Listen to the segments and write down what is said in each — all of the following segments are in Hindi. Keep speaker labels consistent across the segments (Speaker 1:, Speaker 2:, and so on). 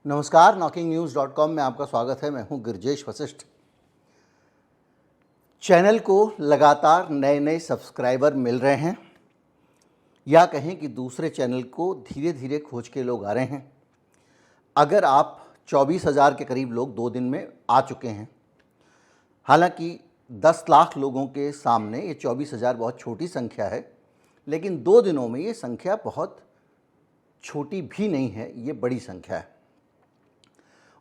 Speaker 1: नमस्कार, knocking-news.com में आपका स्वागत है। मैं हूं गिरजेश वशिष्ठ। चैनल को लगातार नए नए सब्सक्राइबर मिल रहे हैं, या कहें कि दूसरे चैनल को धीरे धीरे खोज के लोग आ रहे हैं। अगर आप 24,000 के करीब लोग 2 दिन में आ चुके हैं, हालांकि 10 लाख लोगों के सामने ये 24,000 बहुत छोटी संख्या है, लेकिन 2 दिनों में ये संख्या बहुत छोटी भी नहीं है, ये बड़ी संख्या है।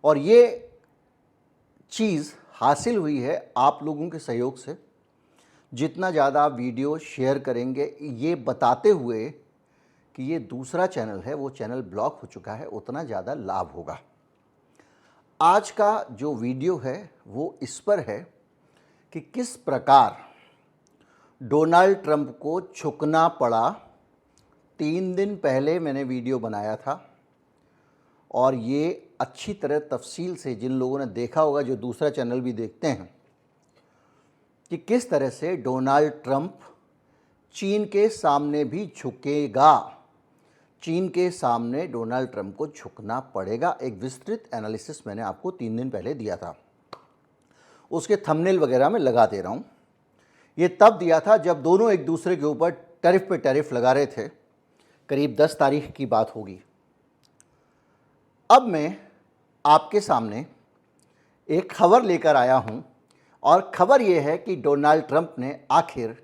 Speaker 1: और ये चीज़ हासिल हुई है आप लोगों के सहयोग से। जितना ज़्यादा आप वीडियो शेयर करेंगे ये बताते हुए कि ये दूसरा चैनल है, वो चैनल ब्लॉक हो चुका है, उतना ज़्यादा लाभ होगा। आज का जो वीडियो है वो इस पर है कि किस प्रकार डोनाल्ड ट्रंप को झुकना पड़ा। 3 दिन पहले मैंने वीडियो बनाया था और ये अच्छी तरह तफसील से जिन लोगों ने देखा होगा, जो दूसरा चैनल भी देखते हैं, कि किस तरह से डोनाल्ड ट्रंप चीन के सामने भी झुकेगा। चीन के सामने डोनाल्ड ट्रंप को झुकना पड़ेगा। एक विस्तृत एनालिसिस मैंने आपको 3 दिन पहले दिया था, उसके थंबनेल वगैरह में लगा दे रहा हूँ। ये तब दिया था जब दोनों एक दूसरे के ऊपर टैरिफ पे टैरिफ लगा रहे थे। करीब 10 तारीख की बात होगी। अब मैं आपके सामने एक खबर लेकर आया हूं, और खबर यह है कि डोनाल्ड ट्रंप ने आखिर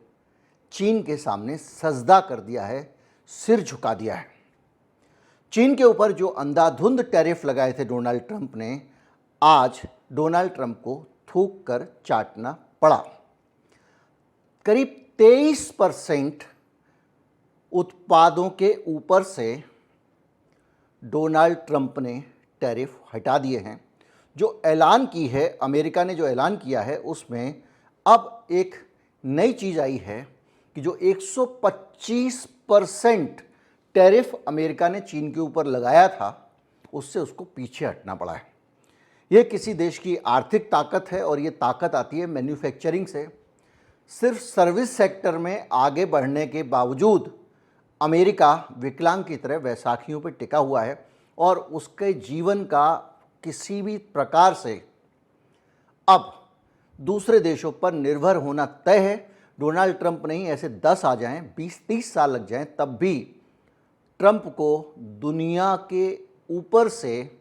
Speaker 1: चीन के सामने सजदा कर दिया है, सिर झुका दिया है। चीन के ऊपर जो अंधाधुंध टैरिफ लगाए थे डोनाल्ड ट्रंप ने, आज डोनाल्ड ट्रंप को थूक कर चाटना पड़ा। करीब 23% उत्पादों के ऊपर से डोनाल्ड ट्रंप ने टैरिफ हटा दिए हैं। जो ऐलान की है, अमेरिका ने जो ऐलान किया है, उसमें अब एक नई चीज़ आई है कि जो 125% टैरिफ अमेरिका ने चीन के ऊपर लगाया था, उससे उसको पीछे हटना पड़ा है। ये किसी देश की आर्थिक ताकत है, और ये ताकत आती है मैन्युफैक्चरिंग से। सिर्फ सर्विस सेक्टर में आगे बढ़ने के बावजूद अमेरिका विकलांग की तरह वैसाखियों पर टिका हुआ है, और उसके जीवन का किसी भी प्रकार से अब दूसरे देशों पर निर्भर होना तय है। डोनाल्ड ट्रंप नहीं, ऐसे 10 आ जाएं, 20-30 साल लग जाएं, तब भी ट्रंप को दुनिया के ऊपर से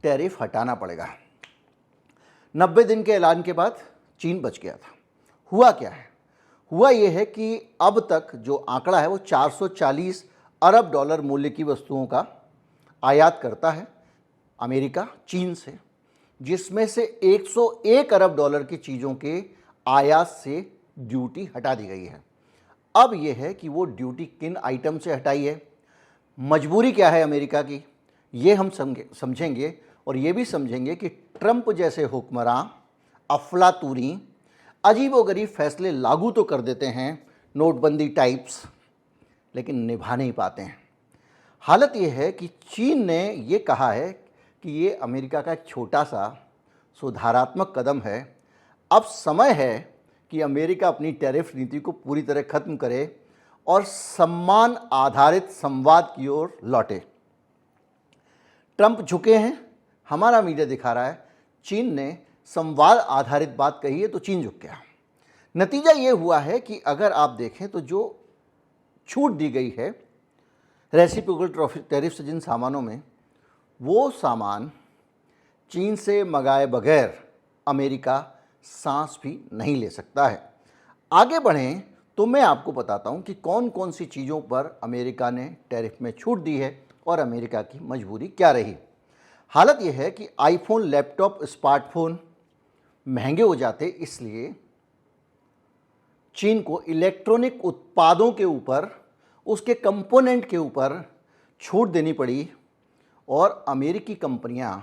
Speaker 1: टैरिफ हटाना पड़ेगा। 90 दिन के ऐलान के बाद चीन बच गया था। हुआ क्या है? हुआ यह है कि अब तक जो आंकड़ा है वो 440 अरब डॉलर मूल्य की वस्तुओं का आयात करता है अमेरिका चीन से, जिसमें से 101 अरब डॉलर की चीज़ों के आयात से ड्यूटी हटा दी गई है। अब यह है कि वो ड्यूटी किन आइटम से हटाई है, मजबूरी क्या है अमेरिका की, ये हम समझेंगे। और ये भी समझेंगे कि ट्रंप जैसे हुक्मरां अफलातूनी अजीबोगरीब फैसले लागू तो कर देते हैं, नोटबंदी टाइप्स, लेकिन निभा नहीं पाते हैं। हालत ये है कि चीन ने ये कहा है कि ये अमेरिका का एक छोटा सा सुधारात्मक कदम है। अब समय है कि अमेरिका अपनी टैरिफ नीति को पूरी तरह खत्म करे और सम्मान आधारित संवाद की ओर लौटे। ट्रंप झुके हैं, हमारा मीडिया दिखा रहा है। चीन ने संवाद आधारित बात कही है, तो चीन झुक गया। नतीजा ये हुआ है कि अगर आप देखें तो जो छूट दी गई है रेसिप्रोकल टैरिफ से जिन सामानों में, वो सामान चीन से मंगाए बगैर अमेरिका सांस भी नहीं ले सकता है। आगे बढ़ें तो मैं आपको बताता हूं कि कौन कौन सी चीज़ों पर अमेरिका ने टैरिफ में छूट दी है और अमेरिका की मजबूरी क्या रही। हालत यह है कि आईफोन, लैपटॉप, स्मार्टफोन महंगे हो जाते, इसलिए चीन को इलेक्ट्रॉनिक उत्पादों के ऊपर, उसके कंपोनेंट के ऊपर छूट देनी पड़ी। और अमेरिकी कंपनियां,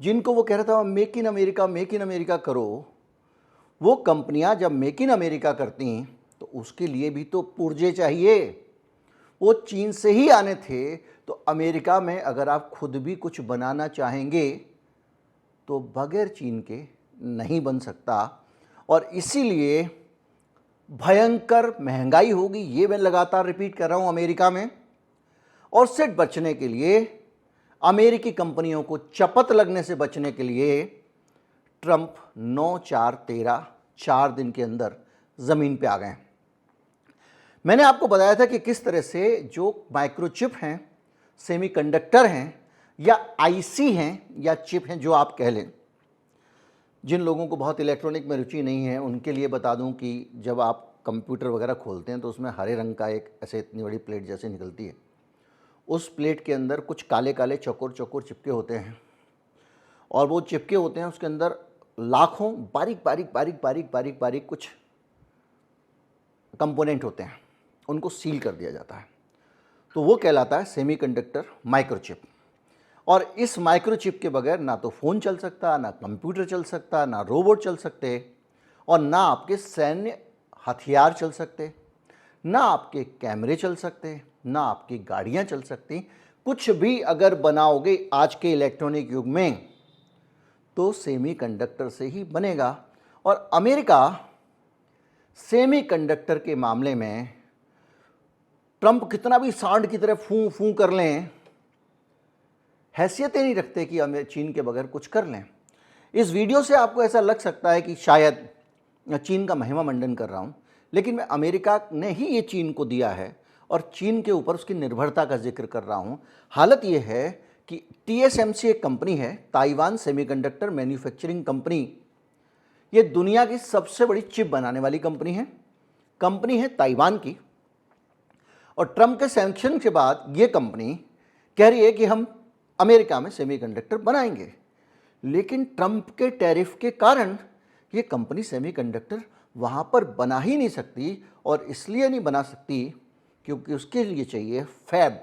Speaker 1: जिनको वो कह रहा था मेक इन अमेरिका करो, वो कंपनियां जब मेक इन अमेरिका करती तो उसके लिए भी तो पुर्जे चाहिए। वो चीन से ही आने थे। तो अमेरिका में अगर आप खुद भी कुछ बनाना चाहेंगे तो बगैर चीन के नहीं बन सकता, और इसीलिए भयंकर महंगाई होगी। ये मैं लगातार रिपीट कर रहा हूँ अमेरिका में। और से बचने के लिए अमेरिकी कंपनियों को चपत लगने से बचने के लिए ट्रंप 9-4-13 4 दिन के अंदर ज़मीन पे आ गए। मैंने आपको बताया था कि किस तरह से जो माइक्रोचिप हैं, सेमीकंडक्टर हैं या आईसी हैं या चिप हैं, जो आप कह लें। जिन लोगों को बहुत इलेक्ट्रॉनिक में रुचि नहीं है उनके लिए बता दूं कि जब आप कंप्यूटर वगैरह खोलते हैं तो उसमें हरे रंग का एक ऐसे इतनी बड़ी प्लेट जैसे निकलती है। उस प्लेट के अंदर कुछ काले काले चौकोर चौकोर चिपके होते हैं और वो चिपके होते हैं, उसके अंदर लाखों बारीक बारीक बारीक बारीक बारीक बारीक कुछ कंपोनेंट होते हैं, उनको सील कर दिया जाता है। तो वो कहलाता है सेमीकंडक्टर माइक्रोचिप। और इस माइक्रोचिप के बगैर ना तो फ़ोन चल सकता, ना कंप्यूटर चल सकता, ना रोबोट चल सकते और ना आपके सैन्य हथियार चल सकते, ना आपके कैमरे चल सकते, ना आपकी गाड़ियाँ चल सकती। कुछ भी अगर बनाओगे आज के इलेक्ट्रॉनिक युग में तो सेमीकंडक्टर से ही बनेगा। और अमेरिका सेमीकंडक्टर के मामले में ट्रंप कितना भी सांड की तरह फूं फूं कर लें, हैसियत ही नहीं रखते कि हमें चीन के बगैर कुछ कर लें। इस वीडियो से आपको ऐसा लग सकता है कि शायद चीन का महिमा मंडन कर रहा हूं, लेकिन मैं अमेरिका ने ही ये चीन को दिया है और चीन के ऊपर उसकी निर्भरता का जिक्र कर रहा हूं। हालत ये है कि TSMC एक कंपनी है, ताइवान सेमीकंडक्टर मैन्युफैक्चरिंग कंपनी। ये दुनिया की सबसे बड़ी चिप बनाने वाली कंपनी है ताइवान की। और ट्रंप के सैंक्शन के बाद ये कंपनी कह रही है कि हम अमेरिका में सेमीकंडक्टर बनाएंगे, लेकिन ट्रंप के टैरिफ के कारण ये कंपनी सेमीकंडक्टर वहाँ पर बना ही नहीं सकती। और इसलिए नहीं बना सकती क्योंकि उसके लिए चाहिए फैब,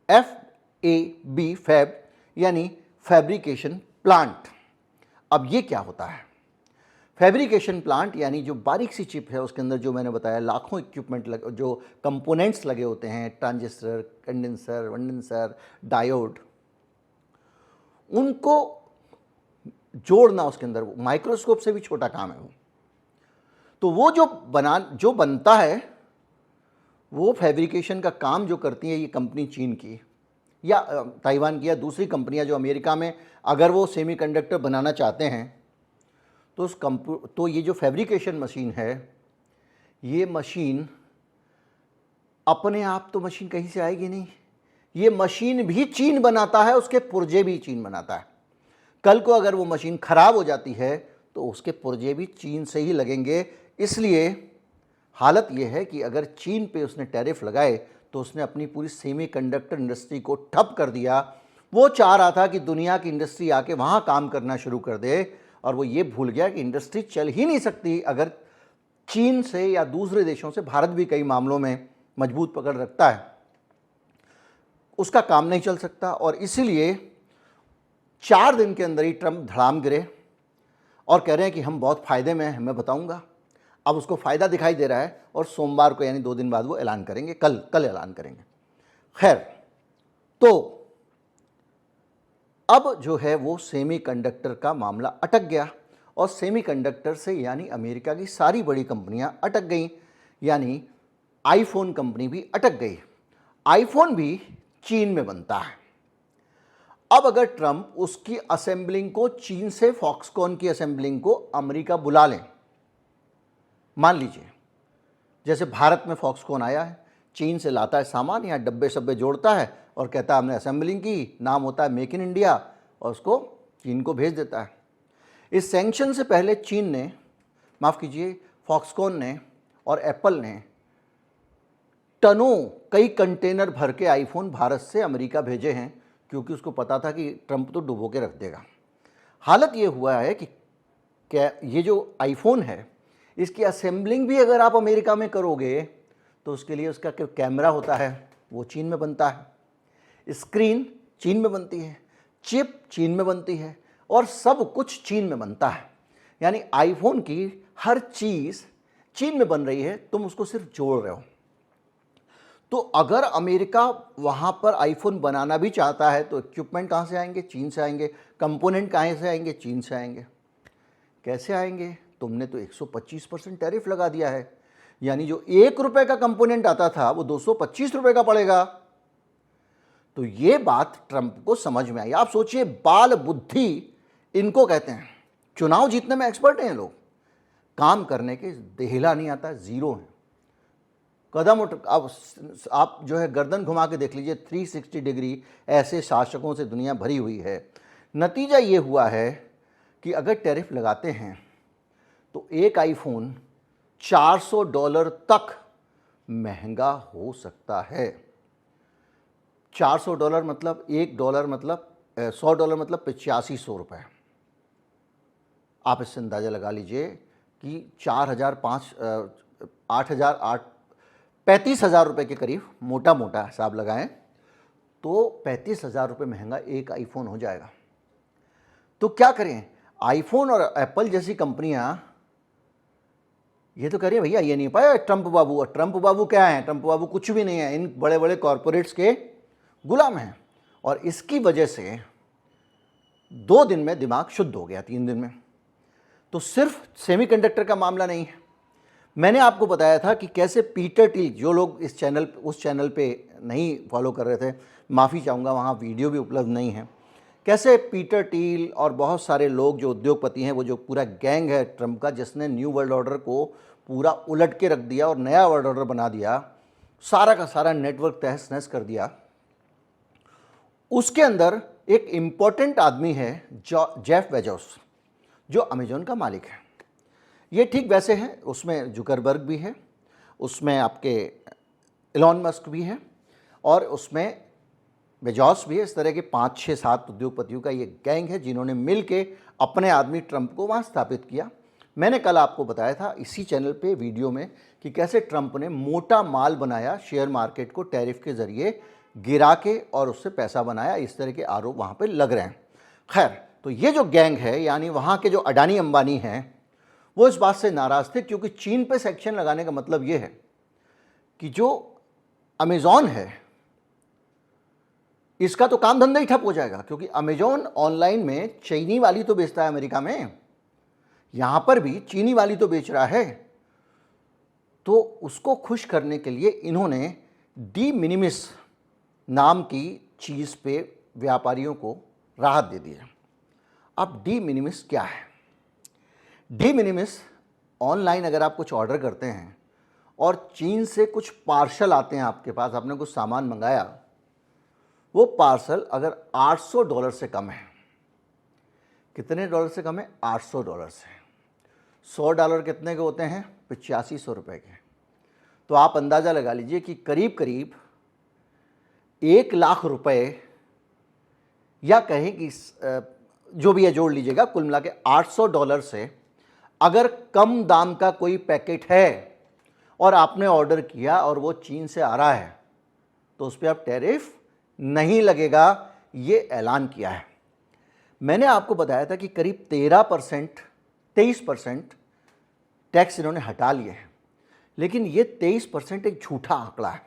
Speaker 1: FAB, फैब यानी फैब्रिकेशन प्लांट। अब ये क्या होता है? फैब्रिकेशन प्लांट यानी जो बारीक सी चिप है उसके अंदर जो मैंने बताया लाखों इक्विपमेंट जो कंपोनेंट्स लगे होते हैं, ट्रांजिस्टर, कंडेंसर, डायोड, उनको जोड़ना उसके अंदर माइक्रोस्कोप से भी छोटा काम है वो। तो वो जो बनता है, वो फैब्रिकेशन का काम जो करती है ये कंपनी चीन की या ताइवान की या दूसरी कंपनियां जो अमेरिका में अगर वो सेमीकंडक्टर बनाना चाहते हैं तो ये जो फैब्रिकेशन मशीन है, ये मशीन अपने आप तो मशीन कहीं से आएगी नहीं। ये मशीन भी चीन बनाता है, उसके पुर्जे भी चीन बनाता है। कल को अगर वो मशीन खराब हो जाती है तो उसके पुर्जे भी चीन से ही लगेंगे। इसलिए हालत ये है कि अगर चीन पे उसने टैरिफ लगाए तो उसने अपनी पूरी सेमीकंडक्टर इंडस्ट्री को ठप कर दिया। वो चाह रहा था कि दुनिया की इंडस्ट्री आके वहाँ काम करना शुरू कर दे और वो ये भूल गया कि इंडस्ट्री चल ही नहीं सकती अगर चीन से या दूसरे देशों से। भारत भी कई मामलों में मजबूत पकड़ रखता है, उसका काम नहीं चल सकता। और इसीलिए 4 दिन के अंदर ही ट्रंप धड़ाम गिरे और कह रहे हैं कि हम बहुत फ़ायदे में हैं, मैं बताऊंगा। अब उसको फ़ायदा दिखाई दे रहा है और सोमवार को यानी 2 दिन बाद वो ऐलान करेंगे, कल ऐलान करेंगे। खैर, तो अब जो है वो सेमीकंडक्टर का मामला अटक गया और सेमीकंडक्टर से यानी अमेरिका की सारी बड़ी कंपनियां अटक गईं, यानी आईफोन कंपनी भी अटक गई। आईफोन भी चीन में बनता है। अब अगर ट्रंप उसकी असेंबलिंग को चीन से फॉक्सकॉन की असेंबलिंग को अमेरिका बुला लें, मान लीजिए जैसे भारत में फॉक्सकॉन आया है, चीन से लाता है सामान, यहाँ डब्बे शब्बे जोड़ता है और कहता है हमने असेंबलिंग की, नाम होता है मेक इन इंडिया, और उसको चीन को भेज देता है। इस सैंक्शन से पहले चीन ने, माफ़ कीजिए, फॉक्सकॉन ने और एप्पल ने टनों, कई कंटेनर भर के आईफोन भारत से अमेरिका भेजे हैं क्योंकि उसको पता था कि ट्रंप तो डुबो के रख देगा। हालत ये हुआ है कि क्या ये जो आईफोन है इसकी असेंबलिंग भी अगर आप अमेरिका में करोगे तो उसके लिए उसका कैमरा होता है वो चीन में बनता है, स्क्रीन चीन में बनती है, चिप चीन में बनती है और सब कुछ चीन में बनता है। यानी आईफोन की हर चीज़ चीन में बन रही है, तुम उसको सिर्फ जोड़ रहे हो। तो अगर अमेरिका वहाँ पर आईफोन बनाना भी चाहता है तो इक्विपमेंट कहाँ से आएंगे? चीन से आएंगे। कंपोनेंट कहाँ से आएंगे? चीन से आएंगे। कैसे आएंगे? तुमने तो 125% टैरिफ लगा दिया है, यानी जो 1 रुपये का कंपोनेंट आता था वो 225 रुपये का पड़ेगा। तो ये बात ट्रंप को समझ में आई। आप सोचिए, बाल बुद्धि इनको कहते हैं। चुनाव जीतने में एक्सपर्ट हैं ये लोग, काम करने के देहला नहीं आता, जीरो है। कदम उठ, अब आप जो है गर्दन घुमा के देख लीजिए, 360 डिग्री ऐसे शासकों से दुनिया भरी हुई है। नतीजा ये हुआ है कि अगर टैरिफ लगाते हैं तो एक आईफोन $400 तक महंगा हो सकता है। $400 मतलब $1 मतलब $100 मतलब 8500 रुपये। आप इससे अंदाज़ा लगा लीजिए कि 35,000 रुपये के करीब, मोटा मोटा हिसाब लगाएं तो 35,000 रुपये महंगा एक आईफोन हो जाएगा। तो क्या करें, आईफोन और एप्पल जैसी कंपनियां ये तो कह रही है भैया ये नहीं पाया ट्रंप बाबू। और ट्रंप बाबू क्या है? ट्रंप बाबू कुछ भी नहीं है, इन बड़े बड़े कॉरपोरेट्स के गुलाम हैं। और इसकी वजह से 2 दिन में दिमाग शुद्ध हो गया, 3 दिन में। तो सिर्फ सेमीकंडक्टर का मामला नहीं है। मैंने आपको बताया था कि कैसे पीटर टील, जो लोग उस चैनल पे नहीं फॉलो कर रहे थे, माफ़ी चाहूँगा, वहाँ वीडियो भी उपलब्ध नहीं है, कैसे पीटर टील और बहुत सारे लोग जो उद्योगपति हैं, वो जो पूरा गैंग है ट्रंप का, जिसने न्यू वर्ल्ड ऑर्डर को पूरा उलट के रख दिया और नया वर्ल्ड ऑर्डर बना दिया, सारा का सारा नेटवर्क तहस नहस कर दिया। उसके अंदर एक इम्पॉर्टेंट आदमी है जेफ बेजोस, जो अमेजॉन का मालिक है। ये ठीक वैसे हैं, उसमें जुकरबर्ग भी है, उसमें आपके एलॉन मस्क भी है और उसमें बेजोस भी है। इस तरह के 5, 6, 7 उद्योगपतियों का ये गैंग है जिन्होंने मिल के अपने आदमी ट्रंप को वहाँ स्थापित किया। मैंने कल आपको बताया था इसी चैनल पे वीडियो में कि कैसे ट्रंप ने मोटा माल बनाया, शेयर मार्केट को टैरिफ के ज़रिए गिरा के और उससे पैसा बनाया। इस तरह के आरोप वहाँ पे लग रहे हैं। खैर, तो ये जो गैंग है, यानी वहाँ के जो अडानी अंबानी हैं, वो इस बात से नाराज़ थे क्योंकि चीन पे सेक्शन लगाने का मतलब ये है कि जो अमेज़ॉन है इसका तो काम धंधा ही ठप हो जाएगा, क्योंकि अमेज़ॉन ऑनलाइन में चीनी वाली तो बेचता है अमेरिका में, यहाँ पर भी चीनी वाली तो बेच रहा है। तो उसको खुश करने के लिए इन्होंने डी मिनिमिस नाम की चीज़ पे व्यापारियों को राहत दे दी है। अब डी मिनिमिस क्या है? डी मिनिमिस ऑनलाइन अगर आप कुछ ऑर्डर करते हैं और चीन से कुछ पार्सल आते हैं आपके पास, आपने कुछ सामान मंगाया, वो पार्सल अगर $800 से कम है, कितने डॉलर से कम है? $800 से। $100 कितने के होते हैं? 8500 रुपये के। तो आप अंदाज़ा लगा लीजिए कि करीब करीब 1 लाख रुपए, या कहें कि जो भी है जोड़ लीजिएगा, कुल मिला के $800 से अगर कम दाम का कोई पैकेट है और आपने ऑर्डर किया और वो चीन से आ रहा है, तो उस पर आप टैरिफ नहीं लगेगा, ये ऐलान किया है। मैंने आपको बताया था कि करीब 23% टैक्स इन्होंने हटा लिए हैं, लेकिन ये 23% एक झूठा आंकड़ा है।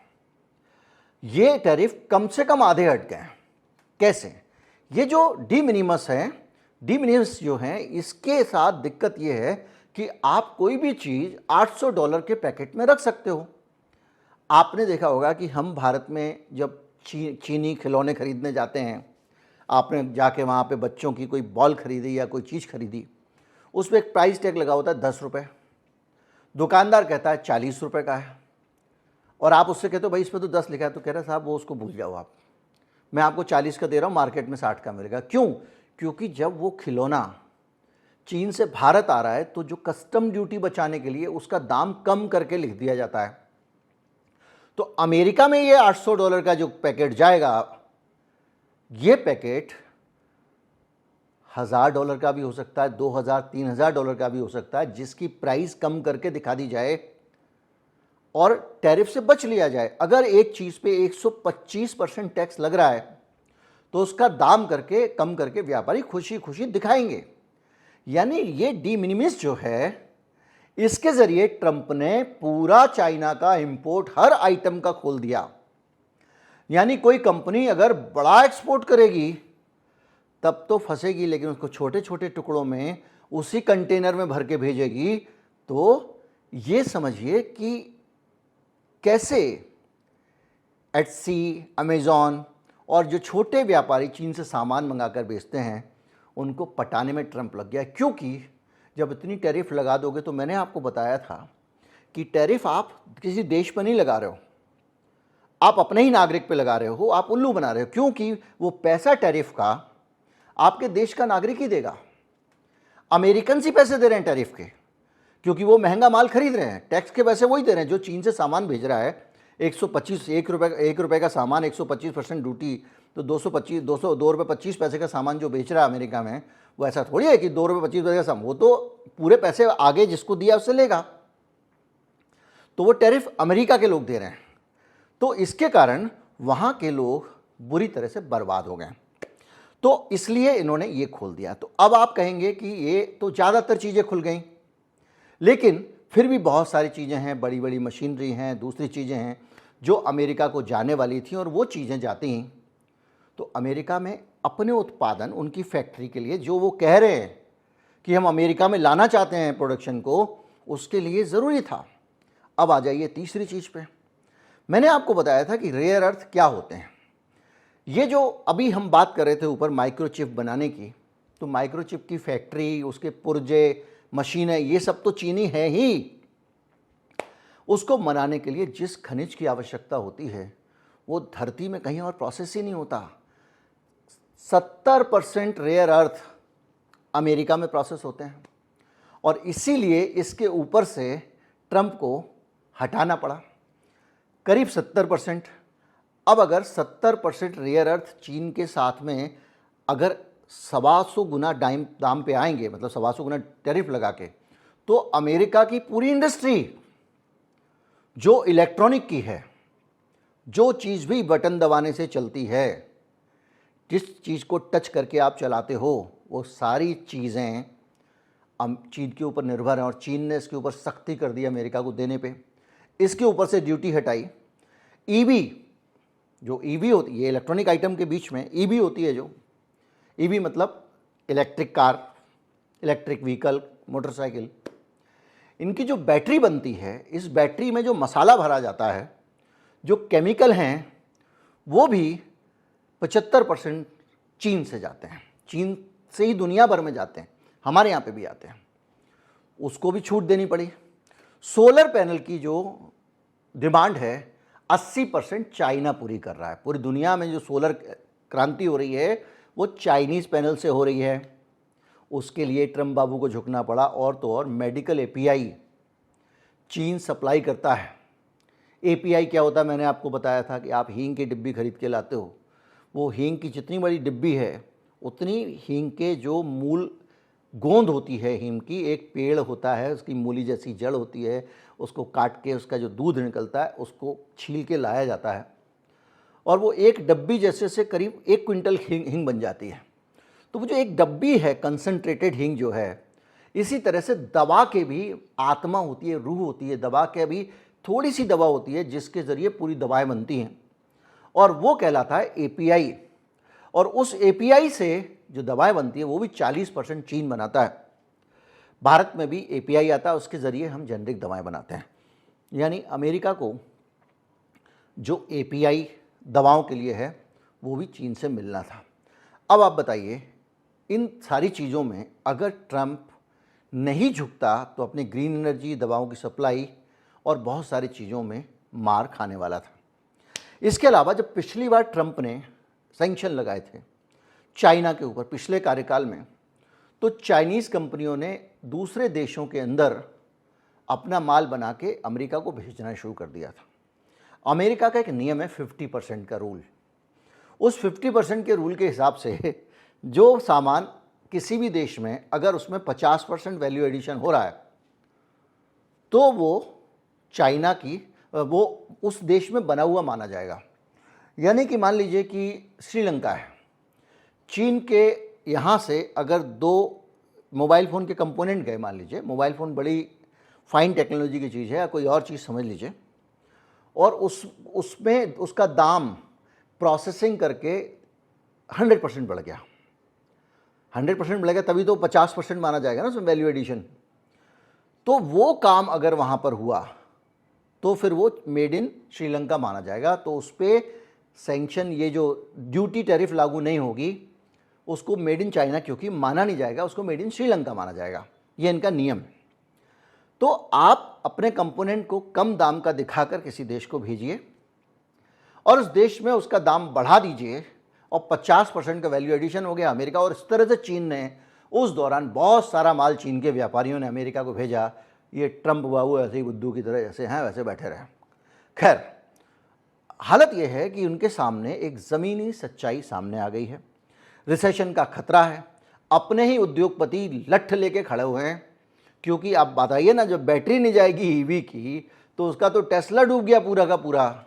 Speaker 1: ये टैरिफ कम से कम आधे हट गए हैं। कैसे? ये जो डी मिनिमस है, डी मिनिमस जो है, इसके साथ दिक्कत ये है कि आप कोई भी चीज़ $800 के पैकेट में रख सकते हो। आपने देखा होगा कि हम भारत में जब चीनी खिलौने खरीदने जाते हैं, आपने जाके वहाँ पे बच्चों की कोई बॉल खरीदी या कोई चीज़ खरीदी, उस पर एक प्राइस टैग लगा होता है 10 रुपये, दुकानदार कहता है 40 रुपये का है, और आप उससे कहते हो भाई इस पर तो 10 लिखा है, तो कह रहा है साहब वो उसको भूल जाओ आप, मैं आपको 40 का दे रहा हूँ, मार्केट में 60 का मिलेगा। क्यों? क्योंकि जब वो खिलौना चीन से भारत आ रहा है तो जो कस्टम ड्यूटी बचाने के लिए उसका दाम कम करके लिख दिया जाता है। तो अमेरिका में ये $800 का जो पैकेट जाएगा, ये पैकेट $1000 का भी हो सकता है, $2000, $3000 का भी हो सकता है, जिसकी प्राइस कम करके दिखा दी जाए और टैरिफ से बच लिया जाए। अगर एक चीज़ पे 125% टैक्स लग रहा है तो उसका दाम करके कम करके व्यापारी खुशी खुशी दिखाएंगे। यानी ये डी मिनिमिस जो है, इसके ज़रिए ट्रंप ने पूरा चाइना का इंपोर्ट हर आइटम का खोल दिया। यानी कोई कंपनी अगर बड़ा एक्सपोर्ट करेगी तब तो फंसेगी, लेकिन उसको छोटे छोटे टुकड़ों में उसी कंटेनर में भर के भेजेगी। तो ये समझिए कि कैसे एटसी, अमेज़ॉन और जो छोटे व्यापारी चीन से सामान मंगाकर बेचते हैं उनको पटाने में ट्रंप लग गया, क्योंकि जब इतनी टैरिफ लगा दोगे, तो मैंने आपको बताया था कि टैरिफ आप किसी देश पर नहीं लगा रहे हो, आप अपने ही नागरिक पे लगा रहे हो, आप उल्लू बना रहे हो, क्योंकि वो पैसा टैरिफ का आपके देश का नागरिक ही देगा। अमेरिकन ही पैसे दे रहे हैं टैरिफ के, क्योंकि वो महंगा माल खरीद रहे हैं, टैक्स के पैसे वही दे रहे हैं जो चीन से सामान भेज रहा है। 125 1 रुपये का सामान 125% ड्यूटी, तो 2 रुपये 25 पैसे का सामान जो बेच रहा है अमेरिका में, वो ऐसा थोड़ी है कि 2 रुपये 25 पैसे का सामान, वो तो पूरे पैसे आगे जिसको दिया उससे लेगा। तो वो टैरिफ अमेरिका के लोग दे रहे हैं, तो इसके कारण वहाँ के लोग बुरी तरह से बर्बाद हो गए। तो इसलिए इन्होंने ये खोल दिया। तो अब आप कहेंगे कि ये तो ज़्यादातर चीज़ें खुल गई, लेकिन फिर भी बहुत सारी चीज़ें हैं, बड़ी बड़ी मशीनरी हैं, दूसरी चीज़ें हैं जो अमेरिका को जाने वाली थी, और वो चीज़ें जाती हैं तो अमेरिका में अपने उत्पादन, उनकी फैक्ट्री के लिए जो वो कह रहे हैं कि हम अमेरिका में लाना चाहते हैं प्रोडक्शन को, उसके लिए ज़रूरी था। अब आ जाइए तीसरी चीज़ पे। मैंने आपको बताया था कि रेयर अर्थ क्या होते हैं। ये जो अभी हम बात कर रहे थे ऊपर माइक्रोचिप बनाने की, तो माइक्रोचिप की फैक्ट्री, उसके पुर्जे, मशीनें, ये सब तो चीनी है ही। उसको बनाने के लिए जिस खनिज की आवश्यकता होती है वो धरती में कहीं और प्रोसेस ही नहीं होता। 70% रेयर अर्थ अमेरिका में प्रोसेस होते हैं, और इसीलिए इसके ऊपर से ट्रंप को हटाना पड़ा करीब 70%। अब अगर 70% रेयर अर्थ चीन के साथ में अगर 125 गुना दाम पे आएंगे, मतलब 125 गुना टैरिफ लगा के, तो अमेरिका की पूरी इंडस्ट्री जो इलेक्ट्रॉनिक की है, जो चीज़ भी बटन दबाने से चलती है, जिस चीज़ को टच करके आप चलाते हो, वो सारी चीज़ें चीन के ऊपर निर्भर हैं। और चीन ने इसके ऊपर सख्ती कर दी अमेरिका को देने पे, इसके ऊपर से ड्यूटी हटाई। ईवी, जो ईवी होती है, ये इलेक्ट्रॉनिक आइटम के बीच में ईवी होती है, जो ईवी मतलब electric car, electric vehicle, motorcycle, इनकी जो बैटरी बनती है, इस बैटरी में जो मसाला भरा जाता है, जो केमिकल हैं, वो भी 75% चीन से जाते हैं। चीन से ही दुनिया भर में जाते हैं, हमारे यहाँ पे भी आते हैं। उसको भी छूट देनी पड़ी। सोलर पैनल की जो डिमांड है 80% चाइना पूरी कर रहा है। पूरी दुनिया में जो सोलर क्रांति हो रही है वो चाइनीज़ पैनल से हो रही है। उसके लिए ट्रंप बाबू को झुकना पड़ा। और तो और मेडिकल एपीआई चीन सप्लाई करता है। एपीआई क्या होता है, मैंने आपको बताया था कि आप हींग की डिब्बी खरीद के लाते हो, वो हींग की जितनी बड़ी डिब्बी है उतनी हींग के जो मूल गोंद होती है, हींग की एक पेड़ होता है, उसकी मूली जैसी जड़ होती है, उसको काट के उसका जो दूध निकलता है उसको छील के लाया जाता है, और वो एक डब्बी जैसे से करीब 1 क्विंटल हींग बन जाती है। तो वो जो एक डब्बी है कंसनट्रेटेड हींग जो है, इसी तरह से दवा के भी आत्मा होती है, रूह होती है। दवा के भी थोड़ी सी दवा होती है जिसके ज़रिए पूरी दवाएं बनती हैं, और वो कहलाता है एपीआई। और उस एपीआई से जो दवाएं बनती है वो भी 40% चीन बनाता है। भारत में भी एपीआई आता है, उसके ज़रिए हम जेनरिक दवाएं बनाते हैं। यानी अमेरिका को जो एपीआई दवाओं के लिए है वो भी चीन से मिलना था। अब आप बताइए, इन सारी चीज़ों में अगर ट्रंप नहीं झुकता तो अपनी ग्रीन एनर्जी, दवाओं की सप्लाई और बहुत सारी चीज़ों में मार खाने वाला था। इसके अलावा जब पिछली बार ट्रंप ने सैंक्शन लगाए थे चाइना के ऊपर पिछले कार्यकाल में, तो चाइनीज़ कंपनियों ने दूसरे देशों के अंदर अपना माल बना के अमेरिका को भेजना शुरू कर दिया था। अमेरिका का एक नियम है 50% का रूल। उस 50% के रूल के हिसाब से जो सामान किसी भी देश में अगर उसमें 50% वैल्यू एडिशन हो रहा है तो वो चाइना की, वो उस देश में बना हुआ माना जाएगा। यानी कि मान लीजिए कि श्रीलंका है, चीन के यहाँ से अगर 2 मोबाइल फ़ोन के कंपोनेंट गए, मान लीजिए मोबाइल फ़ोन बड़ी फाइन टेक्नोलॉजी की चीज़ है या कोई और चीज़ समझ लीजिए, और उसमें उसका दाम प्रोसेसिंग करके 100% बढ़ गया, 100% बढ़ गया, तभी तो 50% माना जाएगा ना उसमें वैल्यू एडिशन। तो वो काम अगर वहाँ पर हुआ तो फिर वो मेड इन श्रीलंका माना जाएगा। तो उस पर सैंक्शन, ये जो ड्यूटी टैरिफ लागू नहीं होगी, उसको मेड इन चाइना क्योंकि माना नहीं जाएगा, उसको मेड इन श्रीलंका माना जाएगा। ये इनका नियम है। तो आप अपने कंपोनेंट को कम दाम का दिखाकर किसी देश को भेजिए और उस देश में उसका दाम बढ़ा दीजिए और 50% का वैल्यू एडिशन हो गया अमेरिका। और इस तरह से चीन ने उस दौरान बहुत सारा माल, चीन के व्यापारियों ने अमेरिका को भेजा। ये ट्रंप बाबू ऐसे ही बुद्धू की तरह जैसे हैं वैसे बैठे रहे। खैर, हालत यह है कि उनके सामने एक ज़मीनी सच्चाई सामने आ गई है। रिसेशन का खतरा है। अपने ही उद्योगपति लठ लेके खड़े हुए हैं, क्योंकि आप बताइए ना, जब बैटरी नहीं जाएगी ईवी की तो उसका तो टेस्ला डूब गया पूरा का पूरा।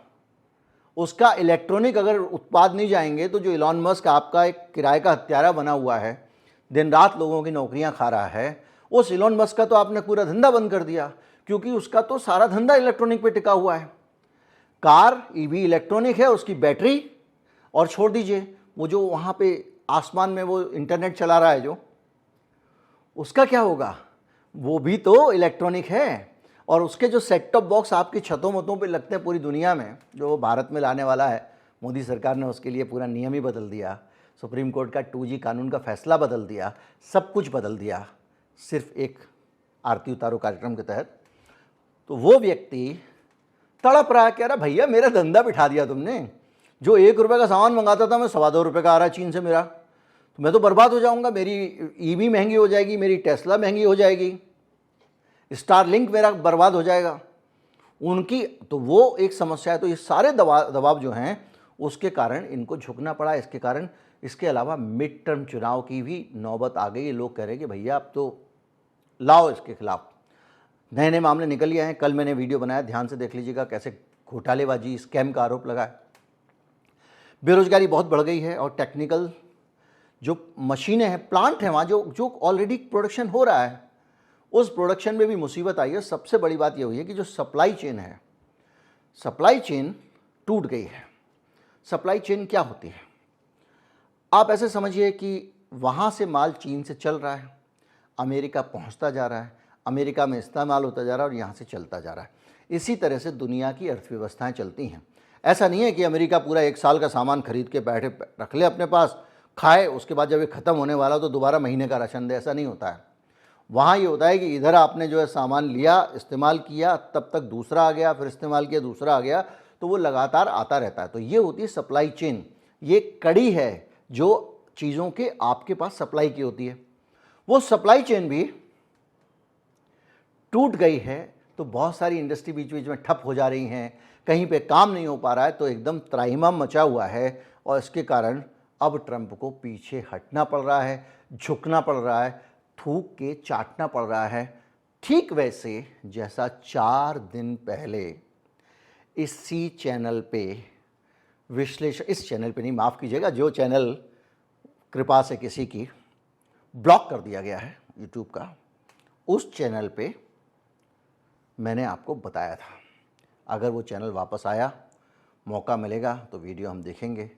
Speaker 1: उसका इलेक्ट्रॉनिक अगर उत्पाद नहीं जाएंगे तो जो इलॉन मस्क आपका एक किराए का हत्यारा बना हुआ है, दिन रात लोगों की नौकरियां खा रहा है, उस इलॉन मस्क का तो आपने पूरा धंधा बंद कर दिया, क्योंकि उसका तो सारा धंधा इलेक्ट्रॉनिक पे टिका हुआ है। कार ईवी इलेक्ट्रॉनिक है, उसकी बैटरी, और छोड़ दीजिए वो जो वहाँ पे आसमान में वो इंटरनेट चला रहा है जो, उसका क्या होगा? वो भी तो इलेक्ट्रॉनिक है। और उसके जो सेट टॉप बॉक्स आपकी छतों मतों पे लगते हैं पूरी दुनिया में, जो भारत में लाने वाला है, मोदी सरकार ने उसके लिए पूरा नियम ही बदल दिया, सुप्रीम कोर्ट का 2G कानून का फैसला बदल दिया, सब कुछ बदल दिया, सिर्फ एक आरती उतारो कार्यक्रम के तहत। तो वो व्यक्ति तड़प रहा है, कह रहा भैया मेरा धंधा बिठा दिया तुमने, जो 1 रुपये का सामान मंगाता था मैं 2.25 रुपये का आ रहा है चीन से मेरा, तो मैं तो बर्बाद हो जाऊंगा, मेरी ईवी महंगी हो जाएगी, मेरी टेस्ला महंगी हो जाएगी, स्टारलिंक मेरा बर्बाद हो जाएगा। उनकी तो वो एक समस्या है। तो ये सारे दबाव जो हैं उसके कारण इनको झुकना पड़ा। इसके कारण, इसके अलावा मिड टर्म चुनाव की भी नौबत आ गई। लोग कह रहे हैं कि भैया अब तो लाओ इसके खिलाफ। नए नए मामले निकल ही आए हैं। कल मैंने वीडियो बनाया, ध्यान से देख लीजिएगा, कैसे घोटालेबाजी, स्कैम का आरोप लगा है। बेरोजगारी बहुत बढ़ गई है और टेक्निकल जो मशीनें हैं, प्लांट हैं वहाँ, जो ऑलरेडी प्रोडक्शन हो रहा है, उस प्रोडक्शन में भी मुसीबत आई है। सबसे बड़ी बात ये हुई है कि जो सप्लाई चेन है, सप्लाई चेन टूट गई है। सप्लाई चेन क्या होती है? आप ऐसे समझिए कि वहाँ से माल चीन से चल रहा है, अमेरिका पहुँचता जा रहा है, अमेरिका में इस्तेमाल होता जा रहा है और यहाँ से चलता जा रहा है। इसी तरह से दुनिया की अर्थव्यवस्थाएँ चलती हैं। ऐसा नहीं है कि अमेरिका पूरा 1 साल का सामान खरीद के बैठे रख ले अपने पास, खाए, उसके बाद जब ये ख़त्म होने वाला तो दोबारा महीने का राशन दे। ऐसा नहीं होता है। वहाँ ये होता है कि इधर आपने जो है सामान लिया, इस्तेमाल किया, तब तक दूसरा आ गया, फिर इस्तेमाल किया, दूसरा आ गया, तो वो लगातार आता रहता है। तो ये होती है सप्लाई चेन। ये कड़ी है जो चीज़ों के आपके पास सप्लाई की होती है। वो सप्लाई चेन भी टूट गई है तो बहुत सारी इंडस्ट्री बीच बीच में ठप हो जा रही हैं, कहीं पे काम नहीं हो पा रहा है, तो एकदम त्राहिमाम मचा हुआ है। और इसके कारण अब ट्रंप को पीछे हटना पड़ रहा है, झुकना पड़ रहा है, थूक के चाटना पड़ रहा है। ठीक वैसे जैसा 4 दिन पहले इसी चैनल पे विश्लेषण, इस चैनल पे नहीं, माफ़ कीजिएगा, जो चैनल कृपा से किसी की ब्लॉक कर दिया गया है यूट्यूब का, उस चैनल पे मैंने आपको बताया था। अगर वो चैनल वापस आया, मौका मिलेगा तो वीडियो हम देखेंगे,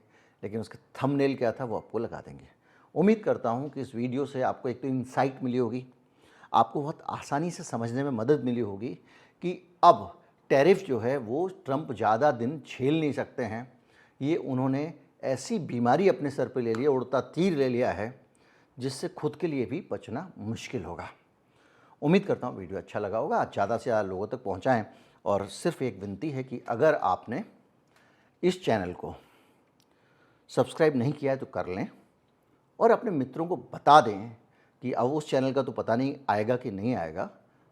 Speaker 1: लेकिन उसका थंबनेल क्या था वो आपको लगा देंगे। उम्मीद करता हूँ कि इस वीडियो से आपको एक तो इंसाइट मिली होगी, आपको बहुत आसानी से समझने में मदद मिली होगी कि अब टैरिफ जो है वो ट्रंप ज़्यादा दिन झेल नहीं सकते हैं। ये उन्होंने ऐसी बीमारी अपने सर पे ले लिया, उड़ता तीर ले लिया है, जिससे खुद के लिए भी बचना मुश्किल होगा। उम्मीद करता हूँ वीडियो अच्छा लगा होगा, ज़्यादा से ज़्यादा लोगों तक पहुँचाएँ। और सिर्फ एक विनती है कि अगर आपने इस चैनल को सब्सक्राइब नहीं किया है तो कर लें और अपने मित्रों को बता दें कि अब उस चैनल का तो पता नहीं आएगा कि नहीं आएगा।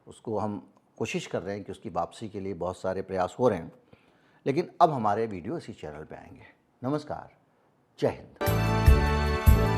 Speaker 1: उसको हम कोशिश कर रहे हैं कि उसकी वापसी के लिए बहुत सारे प्रयास हो रहे हैं, लेकिन अब हमारे वीडियो इसी चैनल पे आएंगे। नमस्कार, जय हिंद।